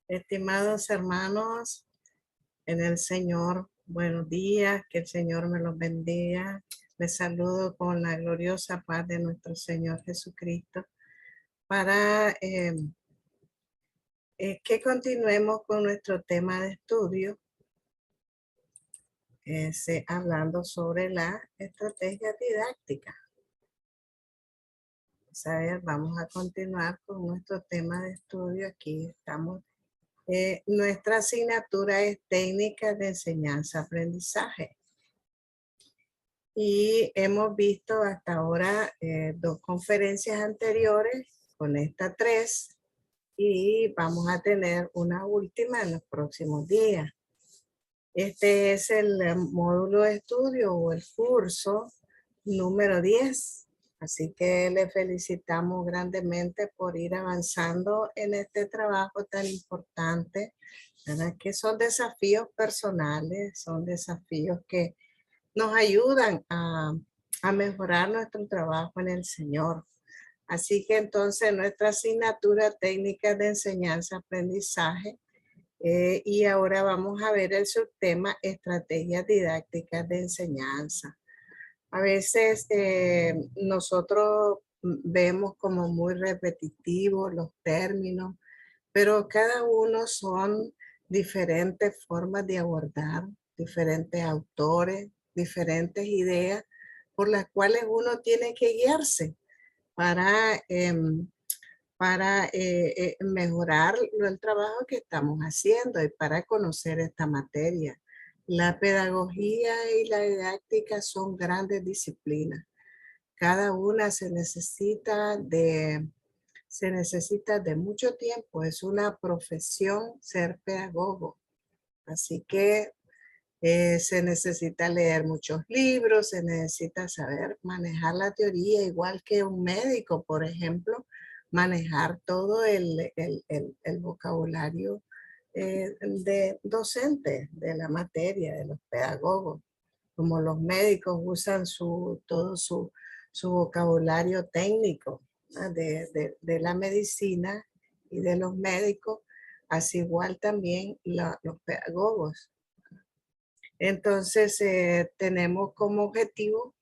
Estimados hermanos en el Señor, buenos días, que el Señor me los bendiga. Les saludo con la gloriosa paz de nuestro Señor Jesucristo para que continuemos con nuestro tema de estudio, hablando sobre la estrategia didáctica. Vamos a continuar con nuestro tema de estudio. Aquí estamos. Nuestra asignatura es técnicas de enseñanza-aprendizaje. Y hemos visto hasta ahora dos conferencias anteriores, con esta 3, y vamos a tener una última en los próximos días. Este es el módulo de estudio o el curso número 10. Así que le felicitamos grandemente por ir avanzando en este trabajo tan importante, ¿verdad? Que son desafíos personales, son desafíos que nos ayudan a mejorar nuestro trabajo en el Señor. Así que entonces nuestra asignatura técnica de enseñanza-aprendizaje y ahora vamos a ver el subtema estrategias didácticas de enseñanza. A veces nosotros vemos como muy repetitivos los términos, pero cada uno son diferentes formas de abordar, diferentes autores, diferentes ideas por las cuales uno tiene que guiarse para, mejorar el trabajo que estamos haciendo y para conocer esta materia. La pedagogía y la didáctica son grandes disciplinas. Cada una se necesita de mucho tiempo. Es una profesión ser pedagogo. Así que se necesita leer muchos libros, se necesita saber manejar la teoría, igual que un médico, por ejemplo, manejar todo el vocabulario de docente de la materia, de los pedagogos, como los médicos usan todo su vocabulario técnico, ¿no? de la medicina y de los médicos, así igual también los pedagogos. Entonces, tenemos como objetivo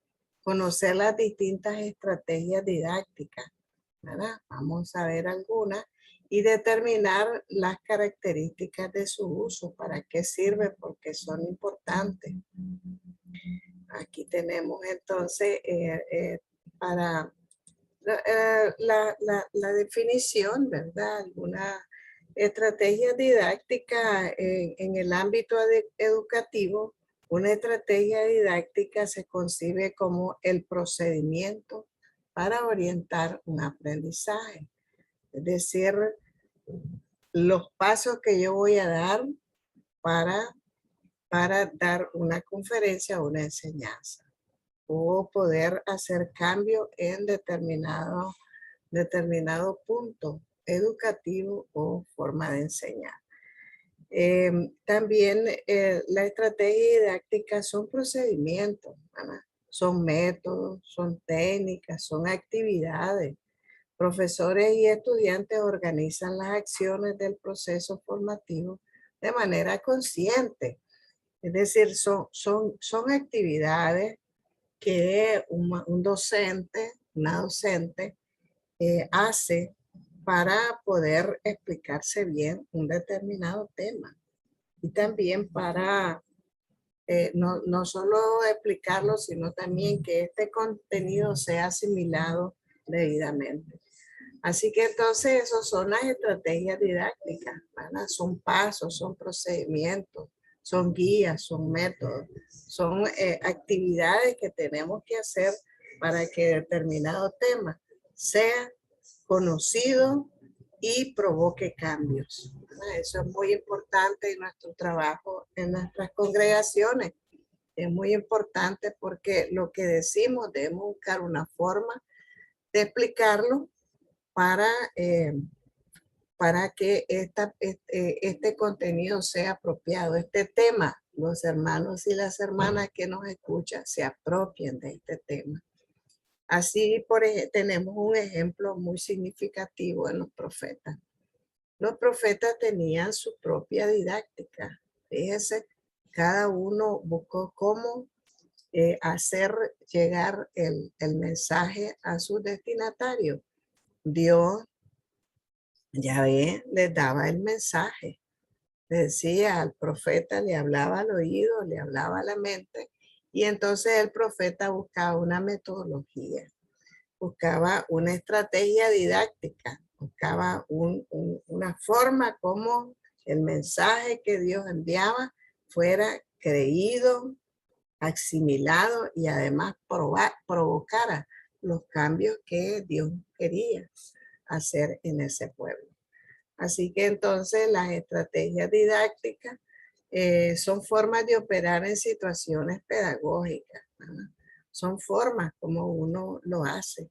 conocer las distintas estrategias didácticas, ¿verdad? Vamos a ver algunas y determinar las características de su uso, para qué sirve, porque son importantes. Aquí tenemos entonces para la definición, ¿verdad? Alguna estrategia didáctica en el ámbito educativo. Una estrategia didáctica se concibe como el procedimiento para orientar un aprendizaje. Es decir, los pasos que yo voy a dar para, para dar una conferencia o una enseñanza, o poder hacer cambio en determinado punto educativo o forma de enseñar. También la estrategia didáctica son procedimientos, ¿verdad? Son métodos, son técnicas, son actividades. Profesores y estudiantes organizan las acciones del proceso formativo de manera consciente. Es decir, son actividades que un docente, una docente, hace para poder explicarse bien un determinado tema. Y también para no solo explicarlo, sino también que este contenido sea asimilado debidamente. Así que entonces esas son las estrategias didácticas, ¿verdad? Son pasos, son procedimientos, son guías, son métodos, son actividades que tenemos que hacer para que determinado tema sea conocido y provoque cambios, ¿verdad? Eso es muy importante en nuestro trabajo, en nuestras congregaciones. Es muy importante porque lo que decimos debemos buscar una forma de explicarlo para, para que este contenido sea apropiado, este tema, los hermanos y las hermanas que nos escuchan se apropien de este tema. Así, tenemos un ejemplo muy significativo en los profetas. Los profetas tenían su propia didáctica. Fíjese, cada uno buscó cómo hacer llegar el mensaje a su destinatario. Dios, ya ve, les daba el mensaje. Le decía al profeta, le hablaba al oído, le hablaba a la mente, y entonces el profeta buscaba una metodología, buscaba una estrategia didáctica, buscaba una forma como el mensaje que Dios enviaba fuera creído, asimilado y además provocara los cambios que Dios quería hacer en ese pueblo. Así que entonces las estrategias didácticas son formas de operar en situaciones pedagógicas, ¿verdad? Son formas como uno lo hace.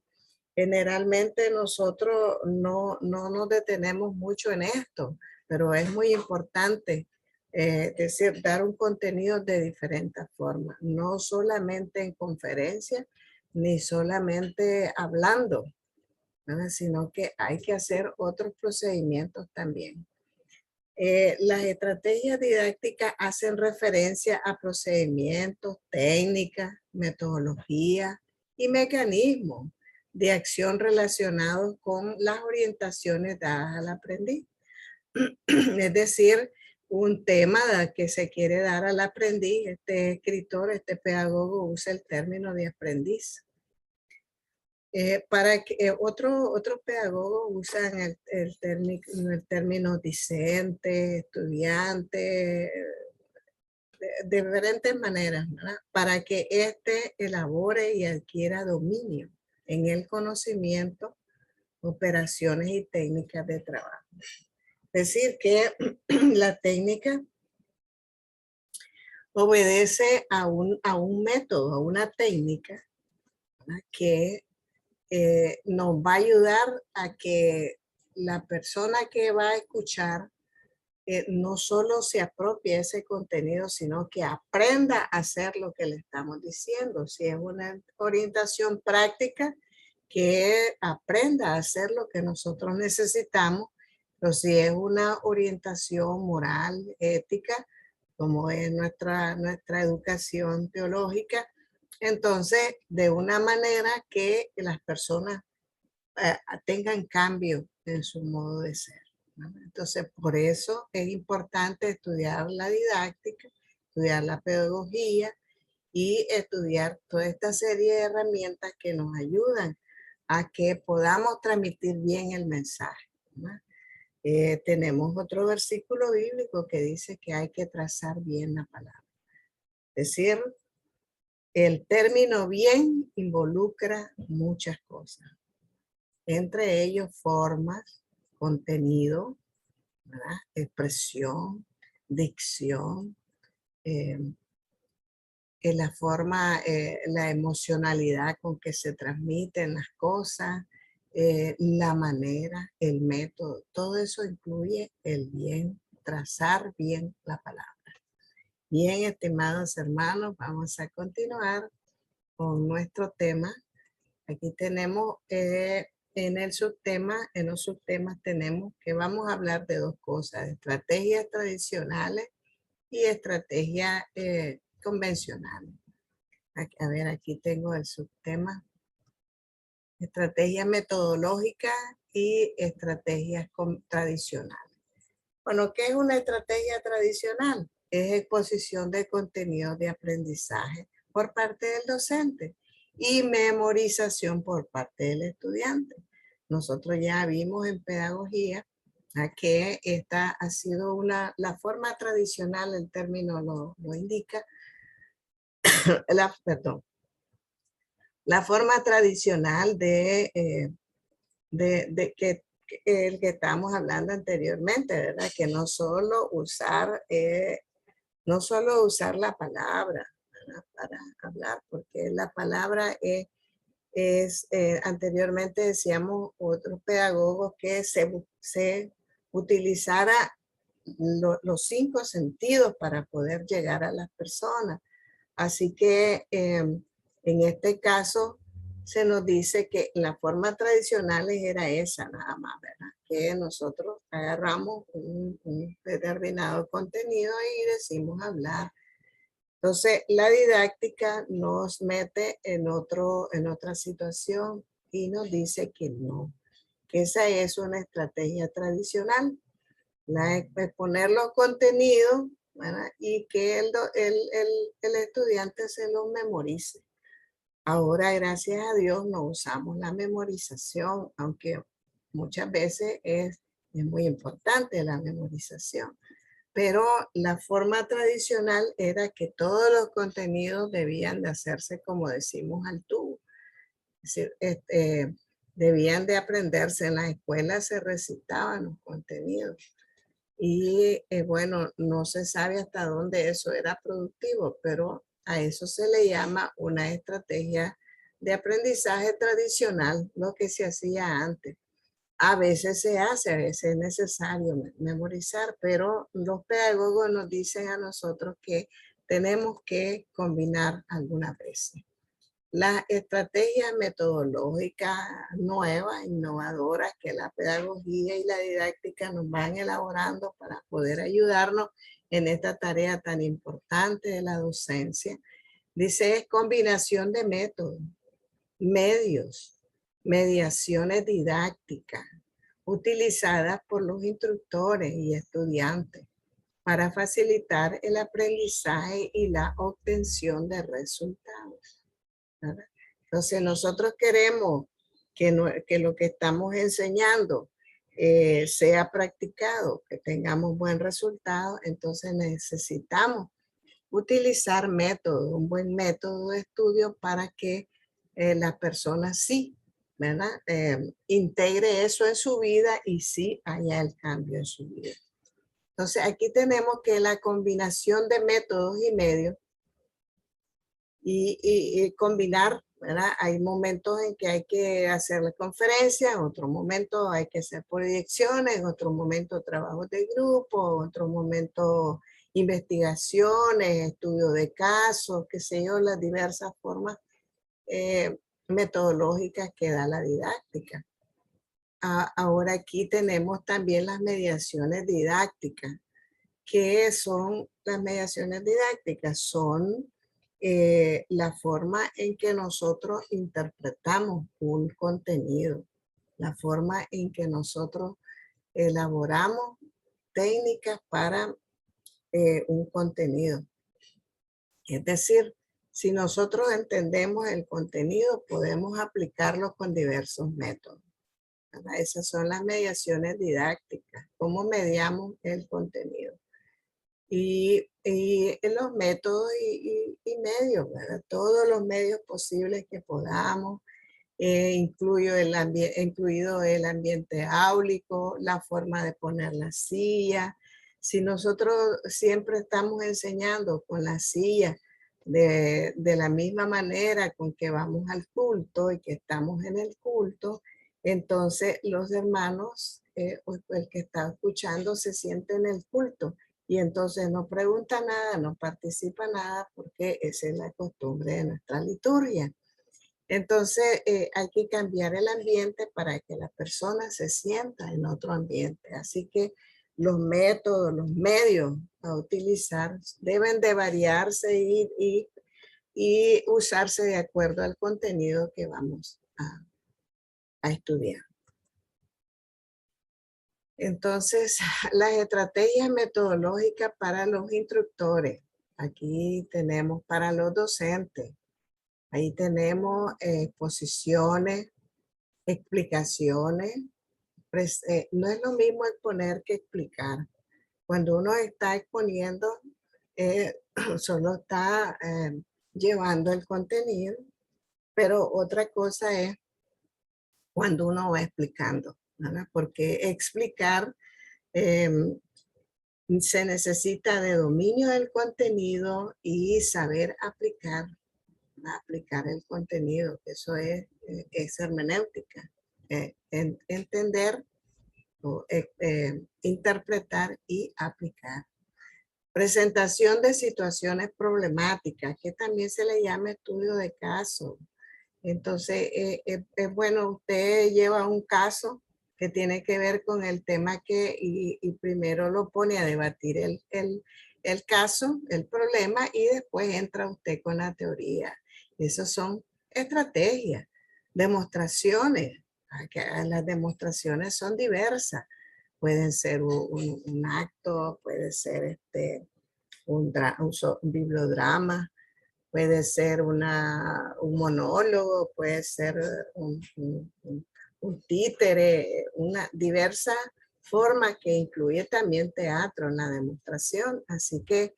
Generalmente nosotros no nos detenemos mucho en esto, pero es muy importante, decir, dar un contenido de diferentes formas, no solamente en conferencias, ni solamente hablando, ¿verdad? Sino que hay que hacer otros procedimientos también. Las estrategias didácticas hacen referencia a procedimientos, técnicas, metodologías y mecanismos de acción relacionados con las orientaciones dadas al aprendiz. Es decir, un tema que se quiere dar al aprendiz. Este escritor, este pedagogo usa el término de aprendiz. Para que otros pedagogos usan el término discente, estudiante, de diferentes maneras, ¿verdad? Para que éste elabore y adquiera dominio en el conocimiento, operaciones y técnicas de trabajo. Es decir, que la técnica obedece a un método, a una técnica, ¿verdad? Que nos va a ayudar a que la persona que va a escuchar no solo se apropie ese contenido, sino que aprenda a hacer lo que le estamos diciendo. Si es una orientación práctica, que aprenda a hacer lo que nosotros necesitamos, pero si es una orientación moral, ética, como es nuestra educación teológica, entonces de una manera que las personas tengan cambio en su modo de ser, ¿no? Entonces, por eso es importante estudiar la didáctica, estudiar la pedagogía y estudiar toda esta serie de herramientas que nos ayudan a que podamos transmitir bien el mensaje, ¿no? Tenemos otro versículo bíblico que dice que hay que trazar bien la palabra. Es decir, el término bien involucra muchas cosas, entre ellos formas, contenido, ¿verdad? Expresión, dicción, eh, la forma, la emocionalidad con que se transmiten las cosas, la manera, el método, todo eso incluye el bien, trazar bien la palabra. Bien, estimados hermanos, vamos a continuar con nuestro tema. Aquí tenemos en los subtemas tenemos que vamos a hablar de dos cosas: estrategias tradicionales y estrategias convencionales. A ver, aquí tengo el subtema: estrategias metodológicas y estrategias tradicionales. Bueno, ¿qué es una estrategia tradicional? Es exposición de contenidos de aprendizaje por parte del docente y memorización por parte del estudiante. Nosotros ya vimos en pedagogía que esta ha sido la forma tradicional, el término lo indica, perdón, la forma tradicional de que el que estamos hablando anteriormente, ¿verdad? Que no solo usar la palabra, ¿verdad? Para hablar, porque la palabra anteriormente decíamos otros pedagogos que se utilizara los 5 sentidos para poder llegar a las personas. Así que en este caso se nos dice que la forma tradicional era esa nada más, ¿verdad? que nosotros agarramos un determinado contenido y decimos hablar. Entonces, la didáctica nos mete en otra situación y nos dice que no, que esa es una estrategia tradicional, la de exponer los contenidos, ¿verdad? Y que el estudiante se los memorice. Ahora, gracias a Dios, no usamos la memorización, aunque muchas veces es muy importante la memorización. Pero la forma tradicional era que todos los contenidos debían de hacerse, como decimos, al tubo. Es decir, debían de aprenderse. En las escuelas se recitaban los contenidos. Y bueno, no se sabe hasta dónde eso era productivo, pero a eso se le llama una estrategia de aprendizaje tradicional, lo que se hacía antes. A veces se hace, a veces es necesario memorizar, pero los pedagogos nos dicen a nosotros que tenemos que combinar algunas veces. Las estrategias metodológicas nuevas, innovadoras, que la pedagogía y la didáctica nos van elaborando para poder ayudarnos en esta tarea tan importante de la docencia, dice es combinación de métodos, medios, mediaciones didácticas, utilizadas por los instructores y estudiantes para facilitar el aprendizaje y la obtención de resultados, ¿verdad? Entonces nosotros queremos que lo que estamos enseñando sea practicado, que tengamos buen resultado, entonces necesitamos utilizar métodos, un buen método de estudio para que la persona sí, ¿verdad? Integre eso en su vida y sí haya el cambio en su vida. Entonces aquí tenemos que la combinación de métodos y medios y combinar, ¿verdad? Hay momentos en que hay que hacerle conferencias, en otros momentos hay que hacer proyecciones, en otros momentos trabajos de grupo, en otros momentos investigaciones, estudio de casos, qué sé yo, las diversas formas metodológicas que da la didáctica. Ahora aquí tenemos también las mediaciones didácticas. ¿Qué son las mediaciones didácticas? Son la forma en que nosotros interpretamos un contenido, la forma en que nosotros elaboramos técnicas para un contenido. Es decir, si nosotros entendemos el contenido, podemos aplicarlo con diversos métodos, ¿verdad? Esas son las mediaciones didácticas, cómo mediamos el contenido. Y en los métodos y medios, ¿verdad? Todos los medios posibles que podamos, incluido el ambiente áulico, la forma de poner la silla. Si nosotros siempre estamos enseñando con la silla de la misma manera con que vamos al culto y que estamos en el culto, entonces los hermanos, o el que está escuchando se siente en el culto y entonces no pregunta nada, no participa nada porque esa es la costumbre de nuestra liturgia. Entonces hay que cambiar el ambiente para que la persona se sienta en otro ambiente. Así que los métodos, los medios a utilizar deben de variarse y usarse de acuerdo al contenido que vamos a estudiar. Entonces, las estrategias metodológicas para los instructores. Aquí tenemos para los docentes. Ahí tenemos exposiciones, explicaciones. No es lo mismo exponer que explicar. Cuando uno está exponiendo, solo está llevando el contenido, pero otra cosa es cuando uno va explicando, ¿verdad? Porque explicar se necesita de dominio del contenido y saber aplicar el contenido. Eso es hermenéutica. Entender, interpretar y aplicar. Presentación de situaciones problemáticas, que también se le llama estudio de caso. Entonces, es bueno, usted lleva un caso que tiene que ver con el tema y primero lo pone a debatir el caso, el problema, y después entra usted con la teoría. Esas son estrategias, demostraciones. Las demostraciones son diversas. Pueden ser un acto, puede ser un bibliodrama, puede ser un monólogo, puede ser un títere, una diversa forma que incluye también teatro en la demostración. Así que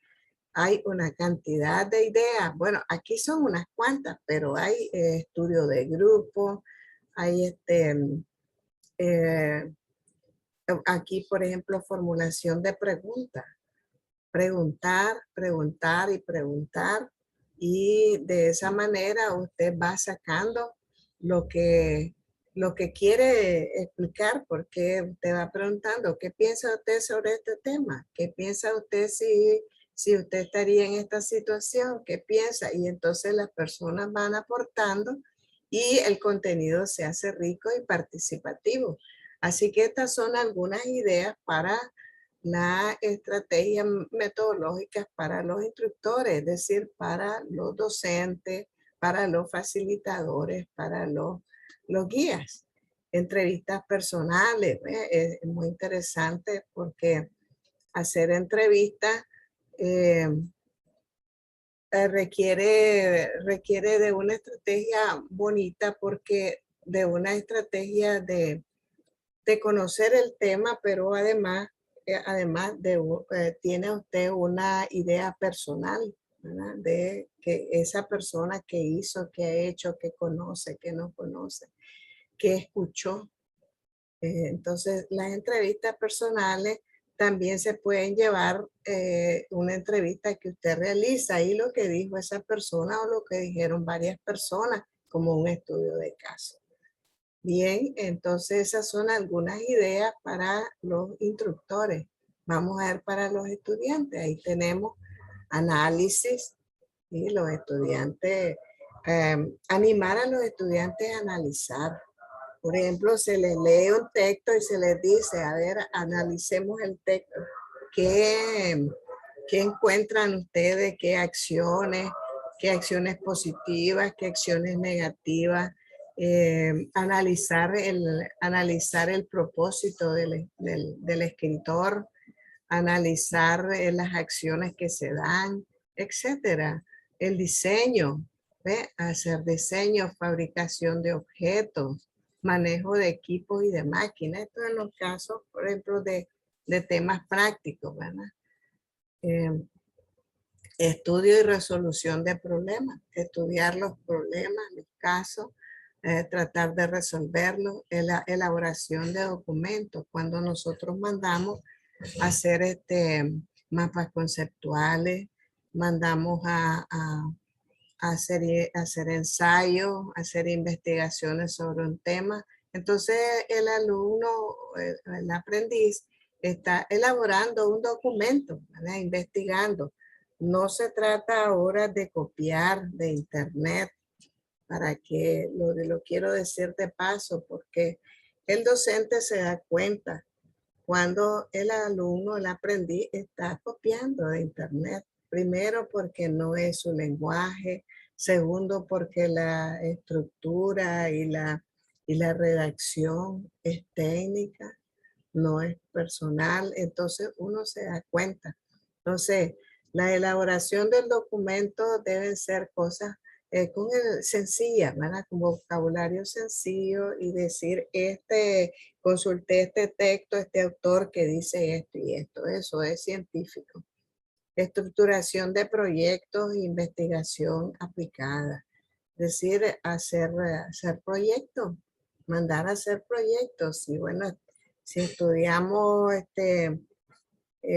hay una cantidad de ideas. Bueno, aquí son unas cuantas, pero hay estudio de grupo, hay eh, aquí, por ejemplo, formulación de preguntas. Preguntar, preguntar y preguntar. Y de esa manera usted va sacando lo que, lo que quiere explicar, porque usted va preguntando, ¿qué piensa usted sobre este tema? ¿Qué piensa usted si usted estaría en esta situación? ¿Qué piensa? Y entonces las personas van aportando y el contenido se hace rico y participativo. Así que estas son algunas ideas para la estrategia metodológica para los instructores, es decir, para los docentes, para los facilitadores, para los guías. Entrevistas personales, es muy interesante porque hacer entrevistas eh, requiere de una estrategia bonita, porque de una estrategia de conocer el tema, pero además tiene usted una idea personal, ¿verdad? De que esa persona que hizo, que ha hecho, que conoce, que no conoce, que escuchó. Entonces, las entrevistas personales también se pueden llevar una entrevista que usted realiza y lo que dijo esa persona o lo que dijeron varias personas, como un estudio de caso. Bien, entonces esas son algunas ideas para los instructores. Vamos a ver para los estudiantes. Ahí tenemos análisis y los estudiantes, animar a los estudiantes a analizar. Por ejemplo, se les lee un texto y se les dice, a ver, analicemos el texto. ¿Qué encuentran ustedes? ¿Qué acciones positivas? ¿Qué acciones negativas? Analizar el propósito del escritor, analizar las acciones que se dan, etcétera. El diseño, ¿ve? Hacer diseño, fabricación de objetos, manejo de equipos y de máquinas. Esto en los casos, por ejemplo, de temas prácticos, ¿verdad? Estudio y resolución de problemas, estudiar los problemas, los casos, tratar de resolverlos, elaboración de documentos. Cuando nosotros mandamos a hacer mapas conceptuales, mandamos a hacer ensayos, hacer investigaciones sobre un tema. Entonces el alumno, el aprendiz, está elaborando un documento, ¿verdad? Investigando. No se trata ahora de copiar de internet, para que lo quiero decir de paso, porque el docente se da cuenta cuando el alumno, el aprendiz, está copiando de internet. Primero, porque no es su lenguaje. Segundo, porque la estructura y la redacción es técnica, no es personal. Entonces uno se da cuenta. Entonces, la elaboración del documento deben ser cosas sencillas, ¿verdad? Con vocabulario sencillo y decir, consulté este texto, este autor que dice esto y esto. Eso es científico. Estructuración de proyectos e investigación aplicada. Es decir, hacer proyectos, mandar a hacer proyectos. Y bueno, si estudiamos,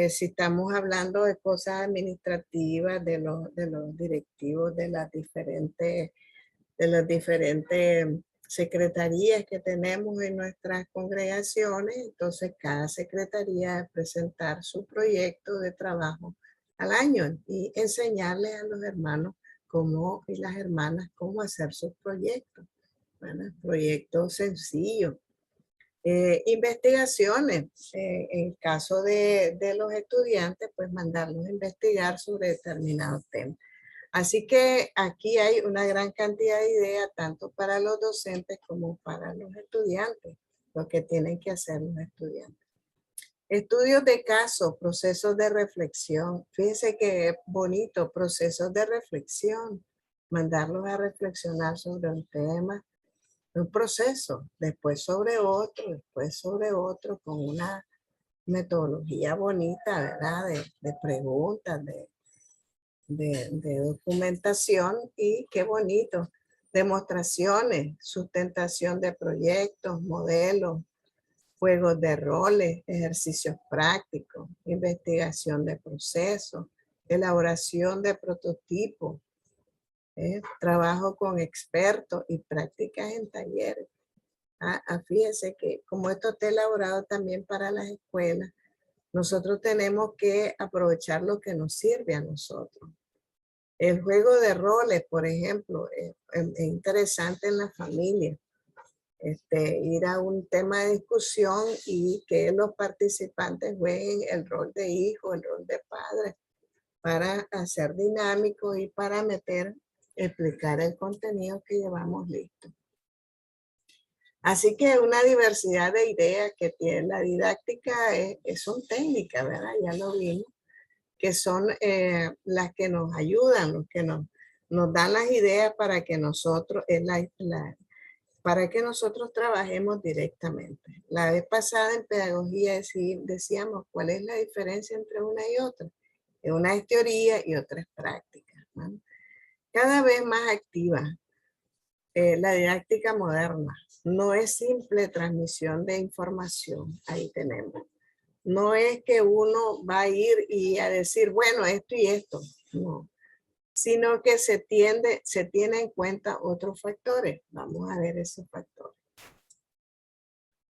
si estamos hablando de cosas administrativas, de los directivos de las diferentes secretarías que tenemos en nuestras congregaciones, entonces cada secretaría debe presentar su proyecto de trabajo al año y enseñarles a los hermanos y las hermanas cómo hacer sus proyectos. Bueno, proyectos sencillos. Investigaciones, en caso de los estudiantes, pues mandarlos a investigar sobre determinados temas. Así que aquí hay una gran cantidad de ideas, tanto para los docentes como para los estudiantes, lo que tienen que hacer los estudiantes. Estudios de caso, procesos de reflexión. Fíjense que bonito, procesos de reflexión. Mandarlos a reflexionar sobre un tema, un proceso, después sobre otro, con una metodología bonita, ¿verdad? De preguntas, de documentación y qué bonito. Demostraciones, sustentación de proyectos, modelos, juegos de roles, ejercicios prácticos, investigación de procesos, elaboración de prototipos, trabajo con expertos y prácticas en talleres. Fíjense que como esto está elaborado también para las escuelas, nosotros tenemos que aprovechar lo que nos sirve a nosotros. El juego de roles, por ejemplo, es interesante en la familia. Ir a un tema de discusión y que los participantes jueguen el rol de hijo, el rol de padre, para hacer dinámico y para explicar el contenido que llevamos listo. Así que una diversidad de ideas que tiene la didáctica son técnicas, ¿verdad? Ya lo vimos, que son las que nos ayudan, los que nos dan las ideas para que nosotros, para que nosotros trabajemos directamente. La vez pasada en pedagogía decíamos cuál es la diferencia entre una y otra. Una es teoría y otra es práctica, ¿no? Cada vez más activa la didáctica moderna. No es simple transmisión de información, ahí tenemos. No es que uno va a ir y a decir, bueno, esto y esto, no. Sino que se tiene en cuenta otros factores. Vamos a ver esos factores.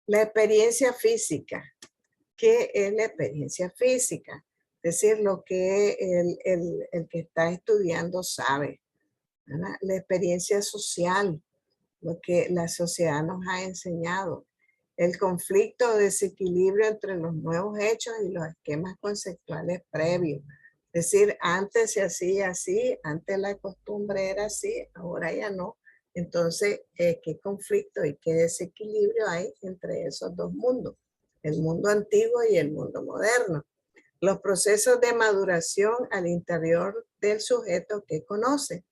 La experiencia física. ¿Qué es la experiencia física? Es decir, lo que el que está estudiando sabe, ¿verdad? La experiencia social, lo que la sociedad nos ha enseñado. El conflicto o desequilibrio entre los nuevos hechos y los esquemas conceptuales previos. Es decir, antes se hacía así, antes la costumbre era así, ahora ya no. Entonces, ¿qué conflicto y qué desequilibrio hay entre esos dos mundos? El mundo antiguo y el mundo moderno. Los procesos de maduración al interior del sujeto que conoce.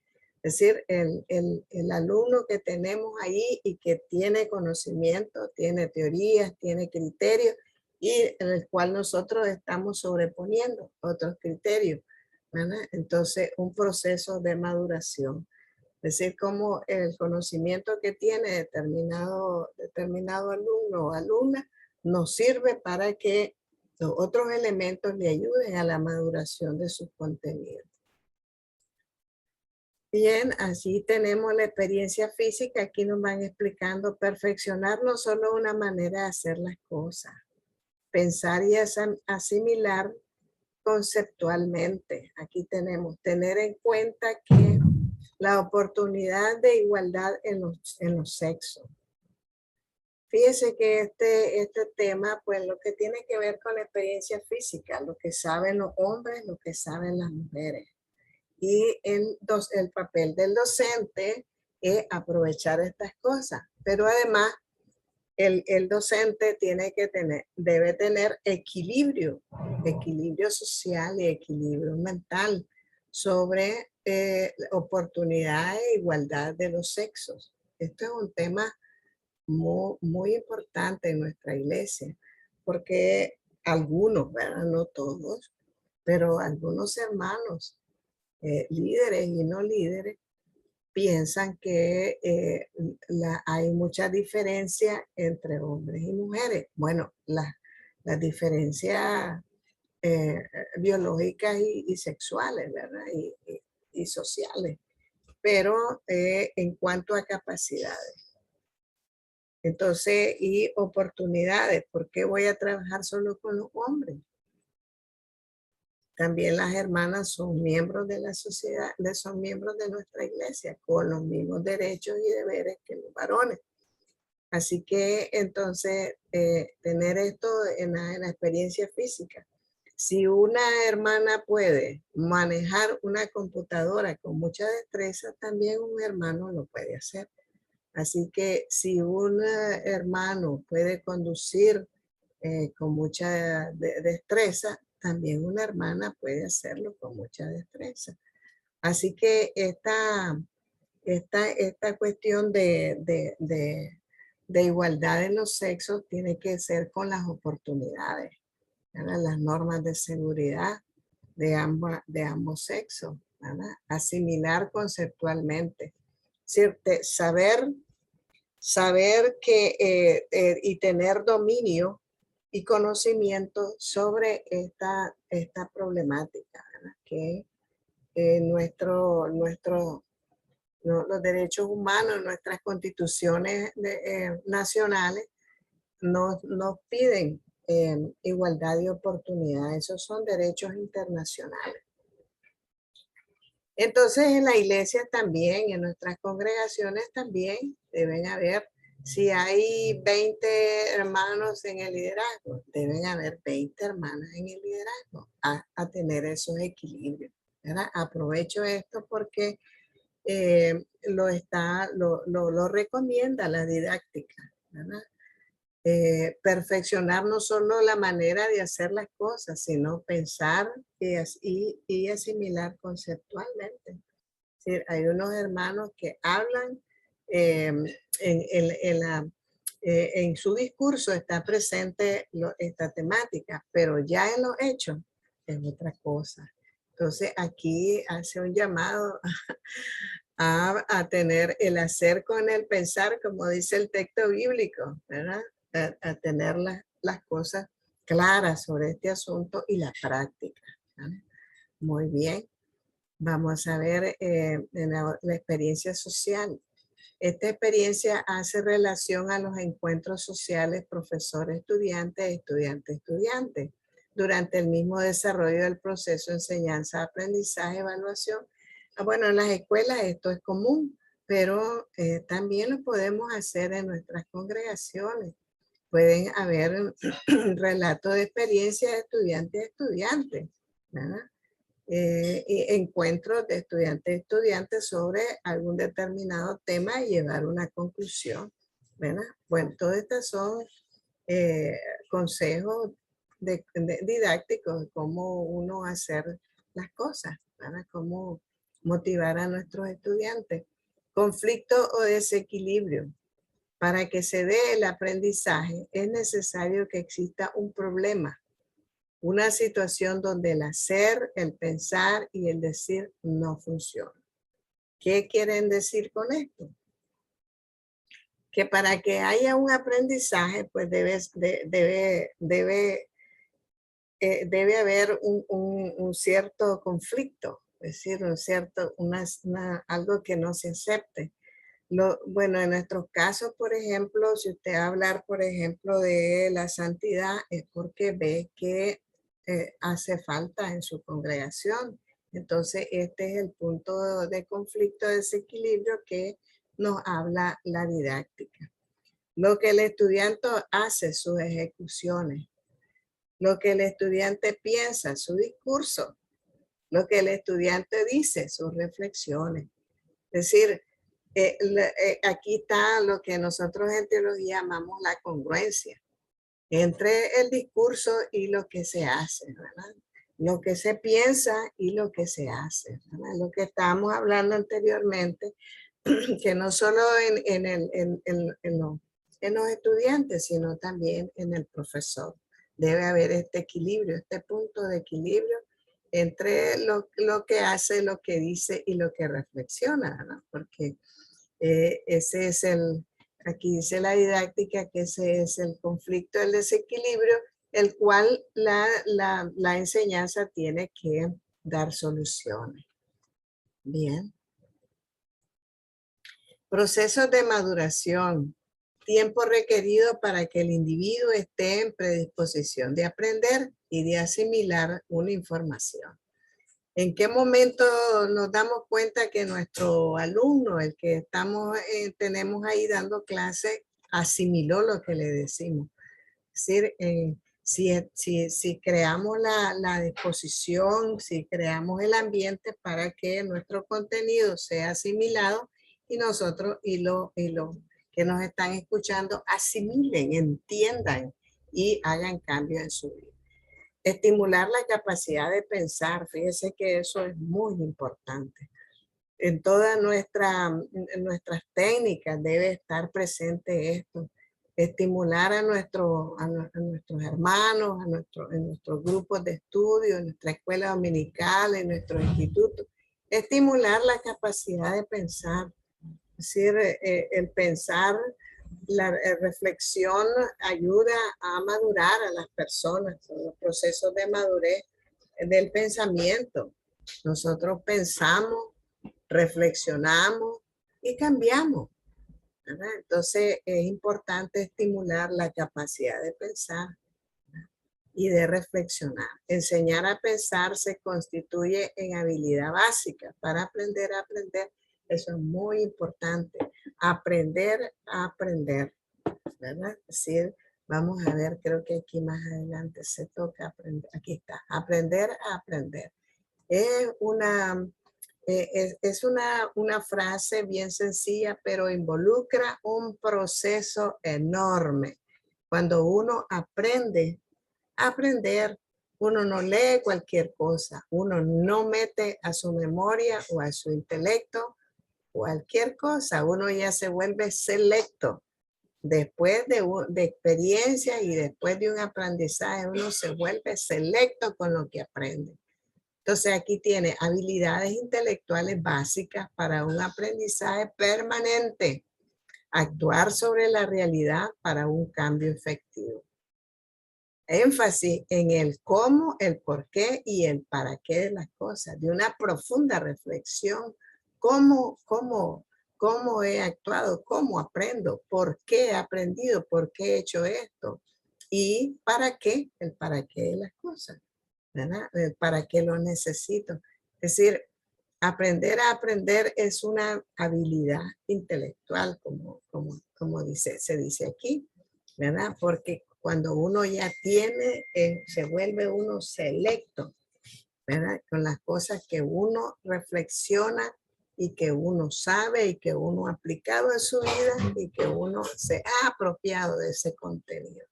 Es decir, el alumno que tenemos ahí y que tiene conocimiento, tiene teorías, tiene criterios y en el cual nosotros estamos sobreponiendo otros criterios, ¿verdad? Entonces, un proceso de maduración. Es decir, cómo el conocimiento que tiene determinado alumno o alumna nos sirve para que los otros elementos le ayuden a la maduración de sus contenidos. Bien, así tenemos la experiencia física. Aquí nos van explicando perfeccionar no solo una manera de hacer las cosas, pensar y asimilar conceptualmente. Aquí tenemos tener en cuenta que la oportunidad de igualdad en los sexos. Fíjese que este tema, pues lo que tiene que ver con la experiencia física, lo que saben los hombres, lo que saben las mujeres. Y el papel del docente es aprovechar estas cosas. Pero además, el docente debe tener equilibrio social y equilibrio mental sobre oportunidad e igualdad de los sexos. Esto es un tema muy, muy importante en nuestra iglesia, porque algunos, ¿verdad? No todos, pero algunos hermanos, líderes y no líderes, piensan que hay mucha diferencia entre hombres y mujeres. Bueno, las diferencias biológicas y sexuales, ¿verdad? Y sociales, pero en cuanto a capacidades. Entonces, y oportunidades, ¿por qué voy a trabajar solo con los hombres? También las hermanas son miembros de la sociedad, son miembros de nuestra iglesia, con los mismos derechos y deberes que los varones. Así que entonces tener esto en la experiencia física. Si una hermana puede manejar una computadora con mucha destreza, también un hermano lo puede hacer. Así que si un hermano puede conducir con mucha destreza, también una hermana puede hacerlo con mucha destreza. Así que esta cuestión de igualdad en los sexos tiene que ser con las oportunidades, ¿verdad? Las normas de seguridad de ambos sexos, ¿verdad? Asimilar conceptualmente. Saber que, y tener dominio y conocimiento sobre esta problemática, ¿verdad? Que los derechos humanos, nuestras constituciones nacionales nos piden igualdad de oportunidad. Esos son derechos internacionales. Entonces en la iglesia también, en nuestras congregaciones también deben haber, si hay 20 hermanos en el liderazgo, deben haber 20 hermanas en el liderazgo a tener esos equilibrios, ¿verdad? Aprovecho esto porque lo recomienda la didáctica, ¿verdad? Perfeccionar no solo la manera de hacer las cosas, sino pensar y asimilar conceptualmente. Es decir, hay unos hermanos que hablan en su discurso está presente esta temática, pero ya en los hechos es otra cosa. Entonces aquí hace un llamado a tener el hacer con el pensar, como dice el texto bíblico, ¿verdad? A tener las cosas claras sobre este asunto y la práctica, ¿vale? Muy bien. Vamos a ver en la experiencia social. Esta experiencia hace relación a los encuentros sociales profesor-estudiante, estudiante-estudiante durante el mismo desarrollo del proceso de enseñanza, aprendizaje, evaluación. Bueno, en las escuelas esto es común, pero también lo podemos hacer en nuestras congregaciones. Pueden haber relatos de experiencia de estudiante a estudiante, ¿verdad? Encuentros de estudiante a estudiante sobre algún determinado tema y llevar una conclusión, ¿verdad? Bueno, todos estos son consejos didácticos de cómo uno hacer las cosas, ¿verdad? Cómo motivar a nuestros estudiantes. Conflicto o desequilibrio. Para que se dé el aprendizaje es necesario que exista un problema, una situación donde el hacer, el pensar y el decir no funcionan. ¿Qué quieren decir con esto? Que para que haya un aprendizaje, pues debe haber un cierto conflicto, es decir, algo que no se acepte. Bueno, en nuestros casos, por ejemplo, si usted va a hablar, por ejemplo, de la santidad, es porque ve que hace falta en su congregación. Entonces, este es el punto de conflicto, de desequilibrio que nos habla la didáctica. Lo que el estudiante hace, sus ejecuciones. Lo que el estudiante piensa, su discurso. Lo que el estudiante dice, sus reflexiones. Es decir, aquí está lo que nosotros en teología llamamos la congruencia entre el discurso y lo que se hace, ¿verdad? Lo que se piensa y lo que se hace, ¿verdad? Lo que estábamos hablando anteriormente, que no solo en los estudiantes, sino también en el profesor. Debe haber este equilibrio, este punto de equilibrio entre lo que hace, lo que dice y lo que reflexiona, ¿no? Porque ese es aquí dice la didáctica que ese es el conflicto, el desequilibrio, el cual la enseñanza tiene que dar soluciones. Bien. Procesos de maduración. Tiempo requerido para que el individuo esté en predisposición de aprender y de asimilar una información. ¿En qué momento nos damos cuenta que nuestro alumno, el que tenemos ahí dando clase, asimiló lo que le decimos. Es decir, si creamos la disposición, si creamos el ambiente para que nuestro contenido sea asimilado y nosotros y los que nos están escuchando asimilen, entiendan y hagan cambios en su vida. Estimular la capacidad de pensar, fíjese que eso es muy importante. En todas nuestras técnicas debe estar presente esto. Estimular a nuestros hermanos, en nuestros grupos de estudio, en nuestra escuela dominical, en nuestro instituto. Estimular la capacidad de pensar. Es decir, el pensar, la reflexión ayuda a madurar a las personas, son los procesos de madurez del pensamiento. Nosotros pensamos, reflexionamos y cambiamos, ¿verdad? Entonces es importante estimular la capacidad de pensar y de reflexionar. Enseñar a pensar se constituye en habilidad básica para aprender a aprender. Eso es muy importante. Aprender a aprender, ¿verdad? Es decir, vamos a ver, creo que aquí más adelante se toca aprender. Aquí está, aprender a aprender. Es una frase bien sencilla, pero involucra un proceso enorme. Cuando uno aprende a aprender, uno no lee cualquier cosa, uno no mete a su memoria o a su intelecto cualquier cosa, uno ya se vuelve selecto. Después de experiencia y después de un aprendizaje, uno se vuelve selecto con lo que aprende. Entonces aquí tiene habilidades intelectuales básicas para un aprendizaje permanente. Actuar sobre la realidad para un cambio efectivo. Énfasis en el cómo, el por qué y el para qué de las cosas. De una profunda reflexión. ¿Cómo he actuado? ¿Cómo aprendo? ¿Por qué he aprendido? ¿Por qué he hecho esto? ¿Y para qué? El para qué de las cosas. ¿Verdad? ¿Para qué lo necesito? Es decir, aprender a aprender es una habilidad intelectual, como se dice aquí, ¿verdad? Porque cuando uno ya tiene, se vuelve uno selecto, ¿verdad? Con las cosas que uno reflexiona y que uno sabe y que uno ha aplicado en su vida y que uno se ha apropiado de ese contenido,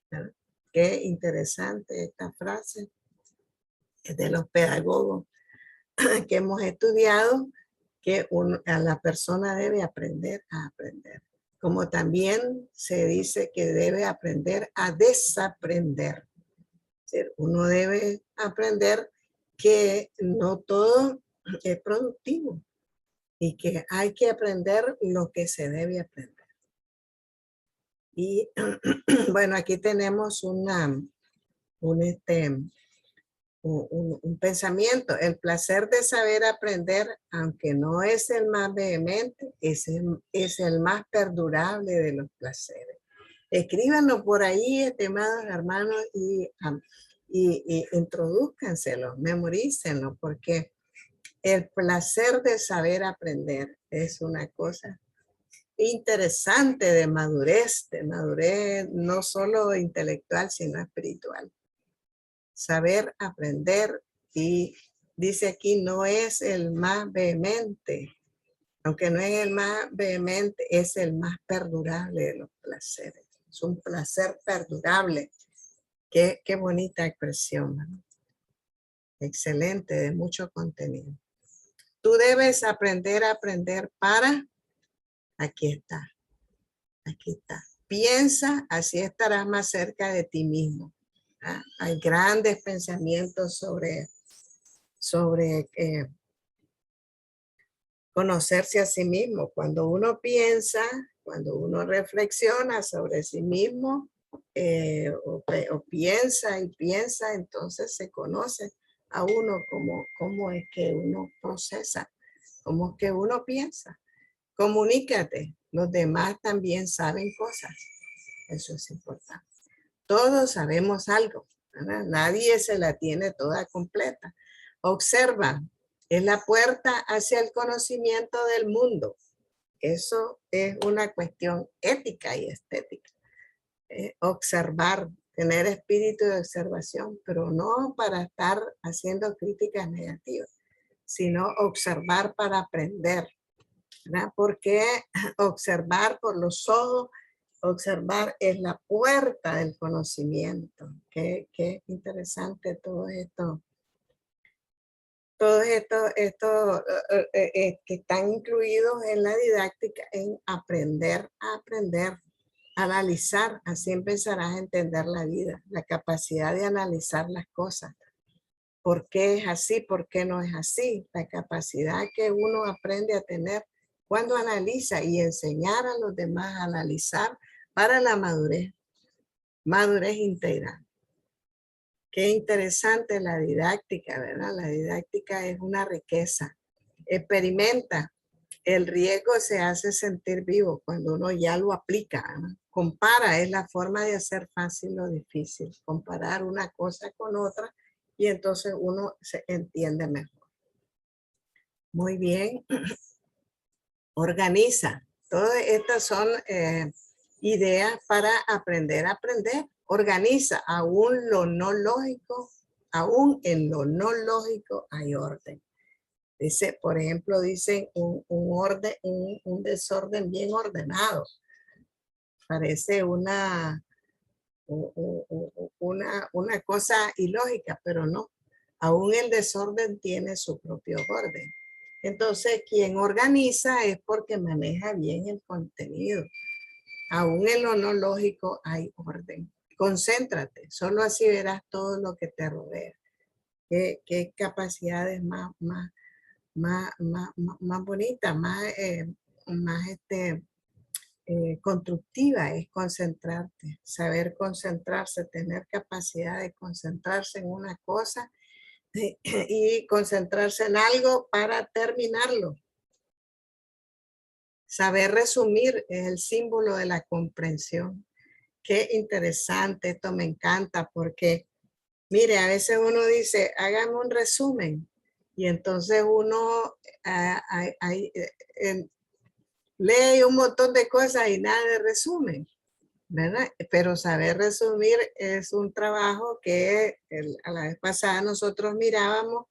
¿verdad? Qué interesante esta frase de los pedagogos que hemos estudiado, que a la persona debe aprender a aprender. Como también se dice que debe aprender a desaprender. Es decir, uno debe aprender que no todo es productivo y que hay que aprender lo que se debe aprender. Y bueno, aquí tenemos un pensamiento. El placer de saber aprender, aunque no es el más vehemente, es el más perdurable de los placeres. Escríbanlo por ahí, estimados hermanos, y introdúzcanselo, memorícenlo, porque el placer de saber aprender es una cosa interesante de madurez no solo intelectual, sino espiritual. Saber aprender, y dice aquí, no es el más vehemente, aunque no es el más vehemente, es el más perdurable de los placeres. Es un placer perdurable. Qué bonita expresión, ¿no? Excelente, de mucho contenido. Tú debes aprender a aprender para, aquí está, aquí está. Piensa, así estarás más cerca de ti mismo. ¿Ah? Hay grandes pensamientos sobre conocerse a sí mismo. Cuando uno piensa, cuando uno reflexiona sobre sí mismo, o piensa y piensa, entonces se conoce a uno cómo es que uno procesa, cómo es que uno piensa. Comunícate, los demás también saben cosas. Eso es importante. Todos sabemos algo, ¿verdad? Nadie se la tiene toda completa. Observa, es la puerta hacia el conocimiento del mundo. Eso es una cuestión ética y estética. Observar, tener espíritu de observación, pero no para estar haciendo críticas negativas, sino observar para aprender, ¿verdad? Porque observar por los ojos, observar es la puerta del conocimiento. Qué interesante todo esto. Todos estos que están incluidos en la didáctica, en aprender a aprender, analizar, así empezarás a entender la vida, la capacidad de analizar las cosas. ¿Por qué es así? ¿Por qué no es así? La capacidad que uno aprende a tener cuando analiza y enseñar a los demás a analizar para la madurez, madurez integral. Qué interesante la didáctica, ¿verdad? La didáctica es una riqueza. Experimenta. El riesgo se hace sentir vivo cuando uno ya lo aplica, ¿no? Compara, es la forma de hacer fácil o difícil. Comparar una cosa con otra y entonces uno se entiende mejor. Muy bien. Organiza. Todas estas son ideas para aprender a aprender. Organiza. Aún lo no lógico, aún en lo no lógico hay orden. Dice, por ejemplo, dicen un desorden bien ordenado. Parece una cosa ilógica, pero no. Aún el desorden tiene su propio orden. Entonces, quien organiza es porque maneja bien el contenido. Aún en lo no lógico hay orden. Concéntrate, solo así verás todo lo que te rodea. Qué capacidades más bonita, constructiva es concentrarte, saber concentrarse, tener capacidad de concentrarse en una cosa y concentrarse en algo para terminarlo. Saber resumir es el símbolo de la comprensión. Qué interesante, esto me encanta porque, mire, a veces uno dice, hágame un resumen. Y entonces uno lee un montón de cosas y nada de resumen, ¿verdad? Pero saber resumir es un trabajo que a la vez pasada nosotros mirábamos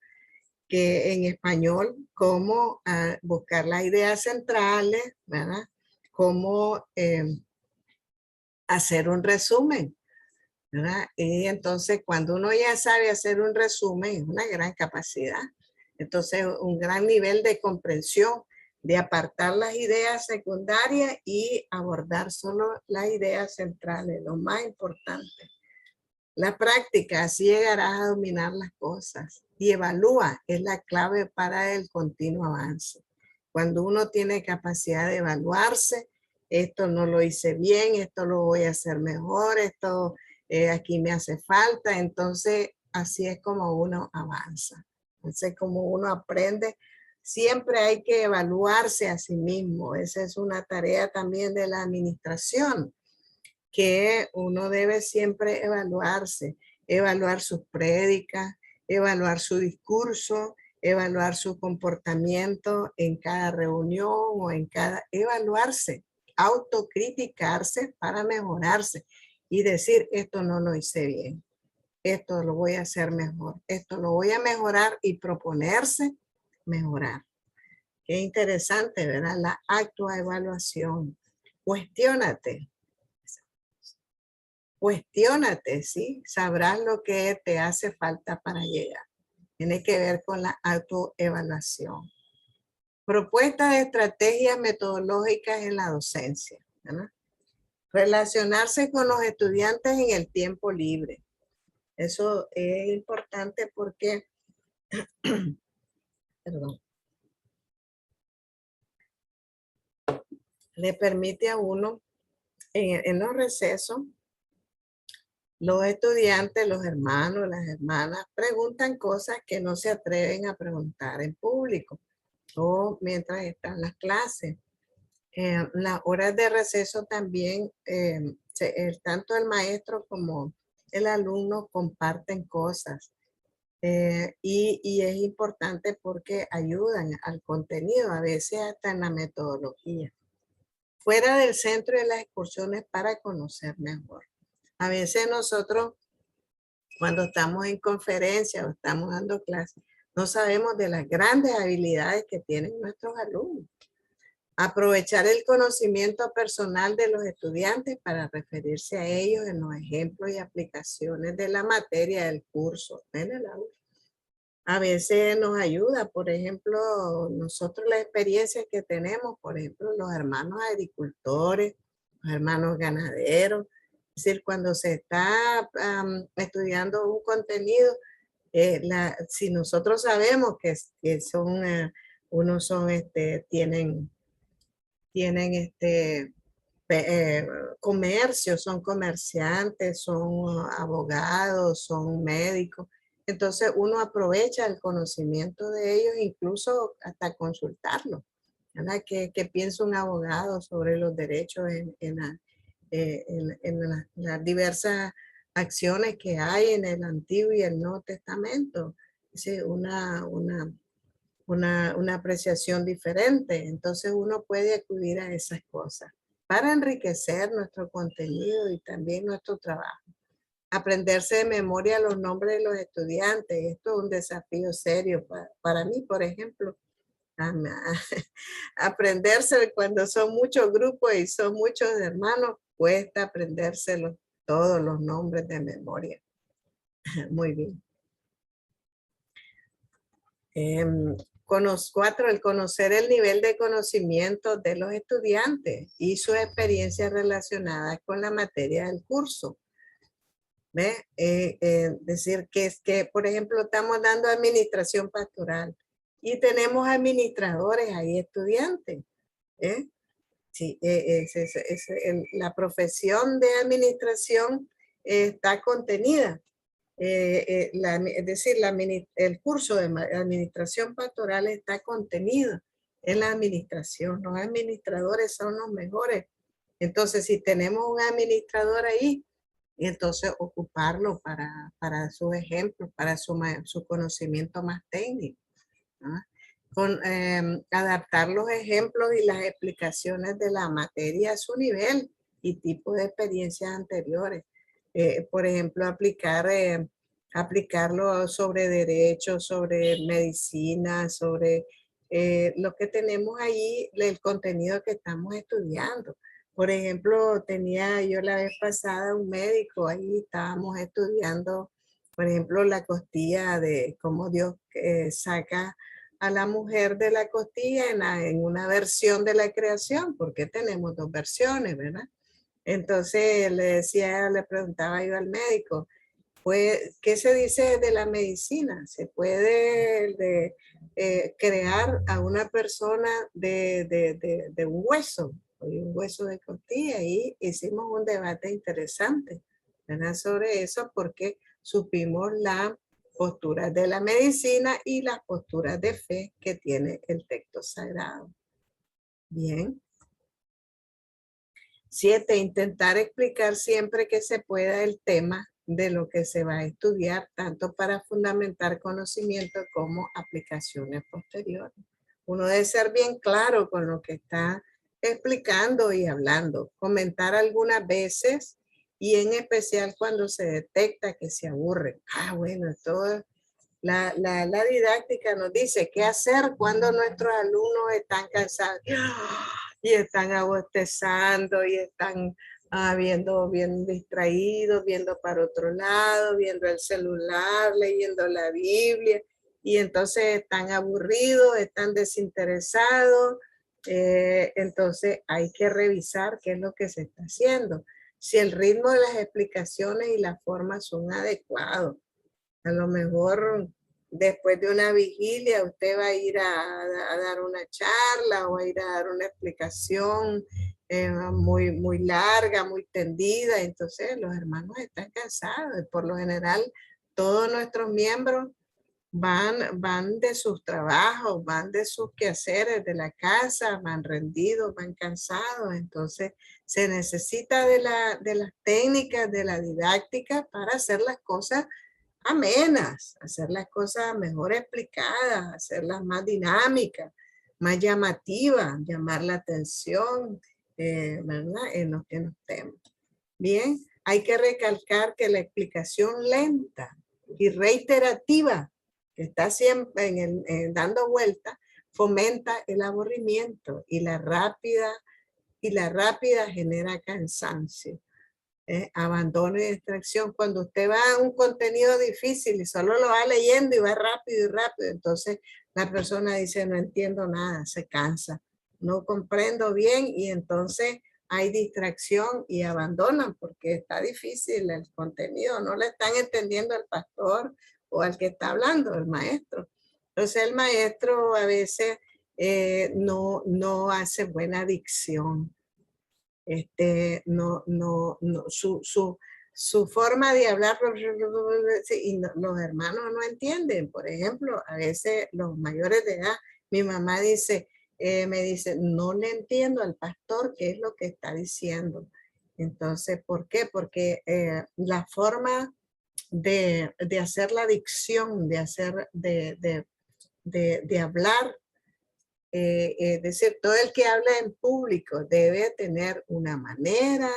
que en español, cómo buscar las ideas centrales, ¿verdad? Cómo hacer un resumen, ¿verdad? Y entonces cuando uno ya sabe hacer un resumen, es una gran capacidad. Entonces un gran nivel de comprensión, de apartar las ideas secundarias y abordar solo las ideas centrales, lo más importante. La práctica, así llegarás a dominar las cosas. Y evalúa, es la clave para el continuo avance. Cuando uno tiene capacidad de evaluarse, esto no lo hice bien, esto lo voy a hacer mejor, esto aquí me hace falta. Entonces, así es como uno avanza. Entonces, como uno aprende, siempre hay que evaluarse a sí mismo. Esa es una tarea también de la administración, que uno debe siempre evaluarse, evaluar sus prédicas, evaluar su discurso, evaluar su comportamiento en cada reunión o en cada, evaluarse, autocriticarse para mejorarse y decir, esto no lo hice bien, esto lo voy a hacer mejor, esto lo voy a mejorar y proponerse mejorar. Qué interesante, ¿verdad? La autoevaluación. Cuestiónate. Cuestiónate, ¿sí? Sabrás lo que te hace falta para llegar. Tiene que ver con la autoevaluación. Propuesta de estrategias metodológicas en la docencia, ¿verdad? Relacionarse con los estudiantes en el tiempo libre. Eso es importante porque, perdón, le permite a uno en los recesos. Los estudiantes, los hermanos, las hermanas preguntan cosas que no se atreven a preguntar en público o mientras están las clases. Las horas de receso también, tanto el maestro como el alumno comparten cosas y es importante porque ayudan al contenido, a veces hasta en la metodología. fuera del centro de las excursiones para conocer mejor. A veces nosotros, cuando estamos en conferencia o estamos dando clases, no sabemos de las grandes habilidades que tienen nuestros alumnos. Aprovechar el conocimiento personal de los estudiantes para referirse a ellos en los ejemplos y aplicaciones de la materia del curso en el aula. A veces nos ayuda, por ejemplo, nosotros la experiencia que tenemos, por ejemplo, los hermanos agricultores, los hermanos ganaderos. Es decir, cuando se está estudiando un contenido, si nosotros sabemos que son, unos son, tienen comercio, son comerciantes, son abogados, son médicos. Entonces uno aprovecha el conocimiento de ellos, incluso hasta consultarlo. ¿Verdad? ¿Qué piensa un abogado sobre los derechos en las diversas acciones que hay en el Antiguo y el Nuevo Testamento? Es una apreciación diferente. Entonces uno puede acudir a esas cosas para enriquecer nuestro contenido y también nuestro trabajo. Aprenderse de memoria los nombres de los estudiantes, esto es un desafío serio para mí, por ejemplo. Aprenderse cuando son muchos grupos y son muchos hermanos, cuesta aprendérselos todos los nombres de memoria. Muy bien. 4, el conocer el nivel de conocimiento de los estudiantes y sus experiencias relacionadas con la materia del curso. ¿Ve? Decir que, por ejemplo, estamos dando administración pastoral y tenemos administradores ahí, estudiantes. Sí, la profesión de administración está contenida. Es decir, el curso de administración pastoral está contenido en la administración. Los administradores son los mejores. Entonces, si tenemos un administrador ahí, entonces ocuparlo para sus ejemplos, para su conocimiento más técnico. ¿No? Adaptar los ejemplos y las explicaciones de la materia a su nivel y tipo de experiencias anteriores. Por ejemplo, aplicarlo sobre derecho, sobre medicina, sobre lo que tenemos ahí, el contenido que estamos estudiando. Por ejemplo, tenía yo la vez pasada un médico, ahí estábamos estudiando, por ejemplo, la costilla de cómo Dios saca a la mujer de la costilla en una versión de la creación, porque tenemos 2 versiones, ¿verdad? Entonces le preguntaba yo al médico, pues, ¿qué se dice de la medicina? ¿Se puede crear a una persona de un hueso? Un hueso de costilla, y hicimos un debate interesante, ¿verdad? Sobre eso, porque supimos la posturas de la medicina y las posturas de fe que tiene el texto sagrado. Bien. 7, intentar explicar siempre que se pueda el tema de lo que se va a estudiar, tanto para fundamentar conocimiento como aplicaciones posteriores. Uno debe ser bien claro con lo que está explicando y hablando. Comentar algunas veces y en especial cuando se detecta que se aburre. Bueno, todo la didáctica nos dice qué hacer cuando nuestros alumnos están cansados y están abostezando y están bien distraídos, viendo para otro lado, viendo el celular, leyendo la Biblia, y entonces están aburridos, están desinteresados. Entonces hay que revisar qué es lo que se está haciendo. Si el ritmo de las explicaciones y las formas son adecuados. A lo mejor después de una vigilia usted va a ir a dar una charla o va a ir a dar una explicación muy larga, muy tendida. Entonces los hermanos están cansados. Por lo general, todos nuestros miembros van de sus trabajos, van de sus quehaceres de la casa, van rendidos, van cansados. Entonces se necesita de las técnicas, de la didáctica para hacer las cosas amenas, hacer las cosas mejor explicadas, hacerlas más dinámicas, más llamativas, llamar la atención, ¿verdad? En los temas. Bien, hay que recalcar que la explicación lenta y reiterativa, que está siempre dando vuelta, fomenta el aburrimiento y la rápida genera cansancio. Abandono y distracción. Cuando usted va a un contenido difícil y solo lo va leyendo y va rápido y rápido, entonces la persona dice, no entiendo nada, se cansa, no comprendo bien y entonces hay distracción y abandonan porque está difícil el contenido, no le están entendiendo al pastor o al que está hablando, el maestro. Entonces el maestro a veces no hace buena dicción. Su forma de hablar, y los hermanos no entienden. Por ejemplo, a veces los mayores de edad, mi mamá me dice, no le entiendo al pastor qué es lo que está diciendo. Entonces, ¿por qué? Porque la forma de hacer la dicción, de hablar, es decir, todo el que habla en público debe tener una manera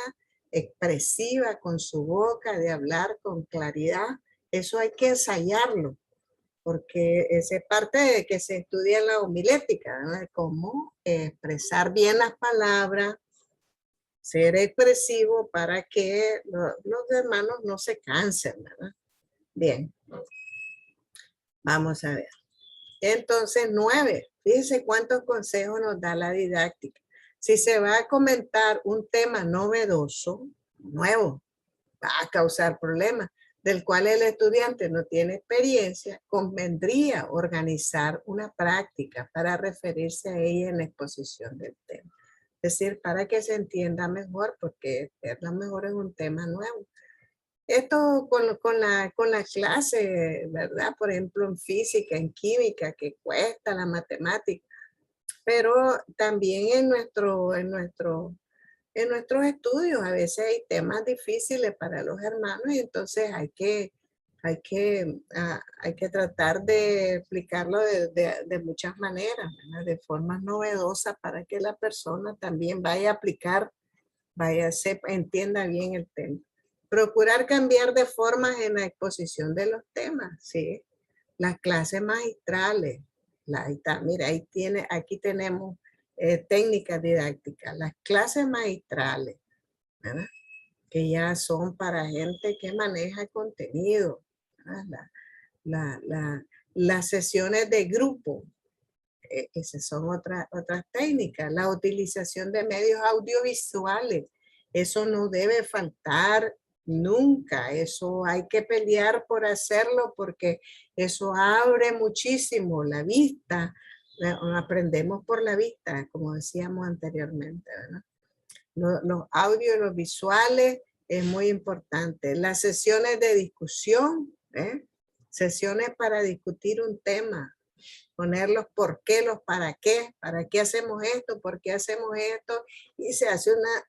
expresiva con su boca de hablar con claridad. Eso hay que ensayarlo, porque esa es parte de que se estudia en la homilética, ¿no? Cómo expresar bien las palabras, ser expresivo para que los hermanos no se cansen, ¿verdad? Bien, vamos a ver. Entonces, 9. Fíjense cuántos consejos nos da la didáctica. Si se va a comentar un tema novedoso, nuevo, va a causar problemas, del cual el estudiante no tiene experiencia, convendría organizar una práctica para referirse a ella en la exposición del tema. Es decir, para que se entienda mejor, porque a lo mejor es un tema nuevo. Esto con la clase, ¿verdad? Por ejemplo, en física, en química, que cuesta la matemática, pero también en nuestros estudios a veces hay temas difíciles para los hermanos y entonces hay que tratar de explicarlo de muchas maneras, ¿verdad? De formas novedosas para que la persona también vaya a aplicar, entienda bien el tema. Procurar cambiar de formas en la exposición de los temas, ¿sí? Las clases magistrales. Mira, aquí tenemos técnicas didácticas. Las clases magistrales, ¿verdad? Que ya son para gente que maneja contenido. Las sesiones de grupo, esas son otras técnicas. La utilización de medios audiovisuales, eso no debe faltar nunca. Eso hay que pelear por hacerlo porque eso abre muchísimo la vista. Aprendemos por la vista, como decíamos anteriormente, ¿verdad? Los audios y los visuales es muy importante. Las sesiones de discusión, sesiones para discutir un tema, poner los por qué, los para qué hacemos esto, por qué hacemos esto, y se hace una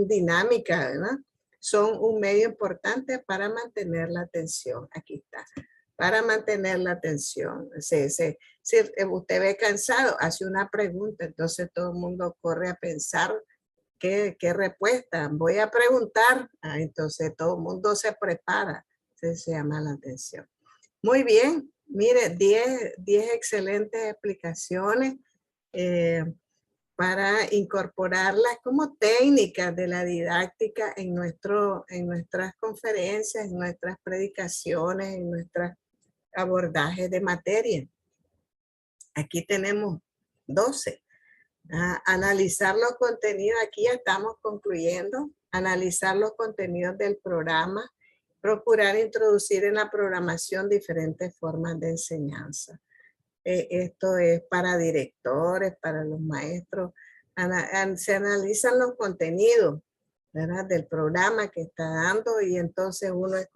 dinámica, ¿verdad? Son un medio importante para mantener la atención. Aquí está. Para mantener la atención. Si usted ve cansado, hace una pregunta, entonces todo el mundo corre a pensar qué respuesta. Voy a preguntar, entonces todo el mundo se prepara. Se llama la atención. Muy bien, mire, 10 excelentes explicaciones para incorporarlas como técnicas de la didáctica en nuestras conferencias, en nuestras predicaciones, en nuestros abordajes de materia. Aquí tenemos 12. Analizar los contenidos, aquí ya estamos concluyendo, analizar los contenidos del programa, procurar introducir en la programación diferentes formas de enseñanza. Esto es para directores, para los maestros. Se analizan los contenidos, ¿verdad? Del programa que está dando y entonces uno es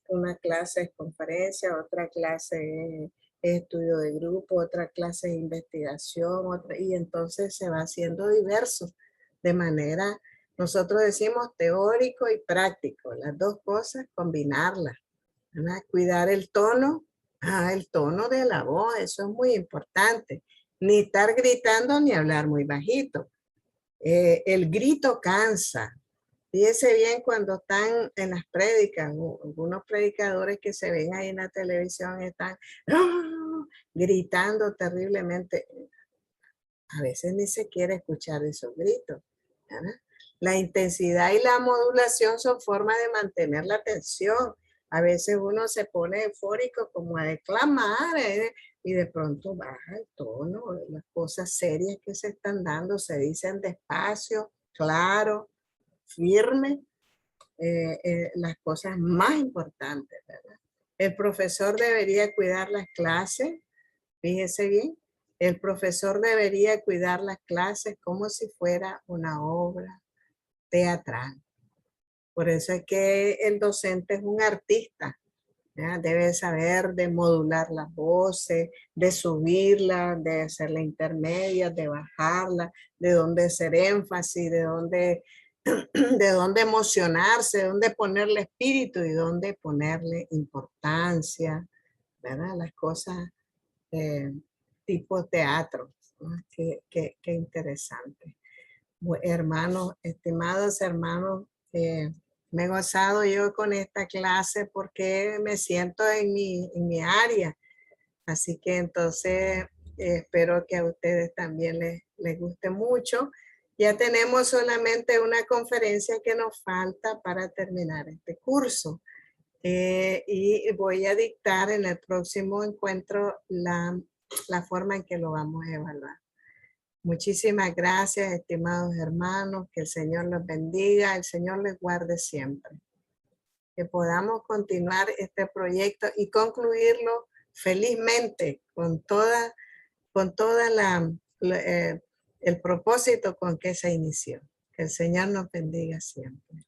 una clase es conferencia, otra clase es estudio de grupo, otra clase es investigación, y entonces se va haciendo diverso de manera, nosotros decimos teórico y práctico, las dos cosas, combinarlas, ¿verdad? Cuidar el tono de la voz, eso es muy importante. Ni estar gritando ni hablar muy bajito. El grito cansa. Fíjese bien cuando están en las prédicas, algunos predicadores que se ven ahí en la televisión están ¡ah!, gritando terriblemente. A veces ni se quiere escuchar esos gritos, ¿verdad? La intensidad y la modulación son formas de mantener la atención. A veces uno se pone eufórico como a declamar y de pronto baja el tono. Las cosas serias que se están dando se dicen despacio, claro, firme, las cosas más importantes, ¿verdad? El profesor debería cuidar las clases. Fíjese bien, el profesor debería cuidar las clases como si fuera una obra teatral. Por eso es que el docente es un artista, ¿ya? Debe saber de modular las voces, de subirlas, de hacerla intermedia, de bajarla, de dónde hacer énfasis, de dónde emocionarse, de dónde ponerle espíritu y dónde ponerle importancia, ¿verdad? Las cosas tipo teatro, ¿no? Qué interesante. Hermanos, estimados hermanos, me he gozado yo con esta clase porque me siento en mi área. Así que entonces espero que a ustedes también les guste mucho. Ya tenemos solamente una conferencia que nos falta para terminar este curso. Y voy a dictar en el próximo encuentro la forma en que lo vamos a evaluar. Muchísimas gracias, estimados hermanos. Que el Señor los bendiga, el Señor les guarde siempre. Que podamos continuar este proyecto y concluirlo felizmente con toda el propósito con que se inició. Que el Señor nos bendiga siempre.